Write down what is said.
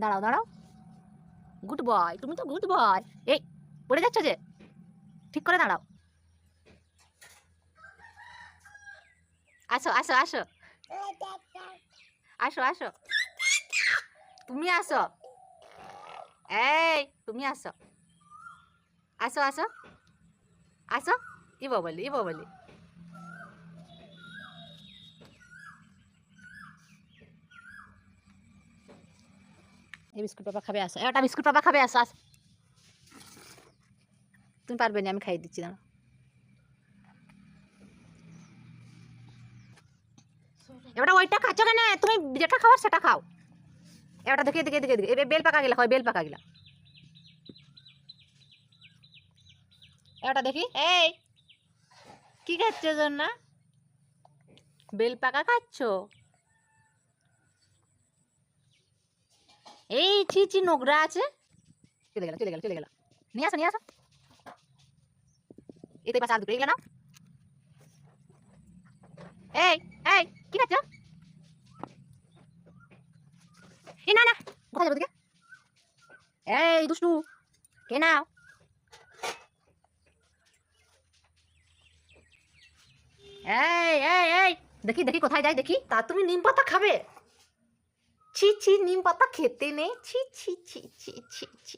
দাঁড়াও দাঁড়াও, good boy, তুমি তো গুড বয়। এই পড়ে যাচ্ছ যে, ঠিক করে দাঁড়াও। আসো আসো আসো আসো আসো, তুমি আসো, এই তুমি আসো, আসো আসো আসো, ইবো বলি ইবো বলি। এই বিস্কুট পাপা খাবে, আসো, একটা বিস্কুট পাপা খাবে, আসো আসো। তুমি পারবে না, আমি খাইয়ে দিচ্ছি না। এবার ওইটা খাচ্ছ কেন, তুমি যেটা খাওয়ার সেটা খাও। এবার দেখে দেখে দেখে দেখে বেল পাকা গেলা, হয় বেল পাকা গেলা। এটা দেখি, এই কি খাচ্ছ না, বেল পাকা খাচ্ছ? এই ছি ছি, নোংরা আছে। চলে গেল চলে গেল চলে গেল, নিয়ে আসো নিয়ে আসো। এই তো পাশে আর দুটো এগুলো নাও। এই এই কি খাচ্ছ? এই না না, কোথায় যাবো দিকে? এই দুষ্টু, কে নাও। এই এই এই, দেখি দেখি কোথায় যাই দেখি। তা তুমি নিম পাতা খাবে? ছি ছি, নিম পাতা খেতে নেই, ছি ছি ছি ছি ছি ছি।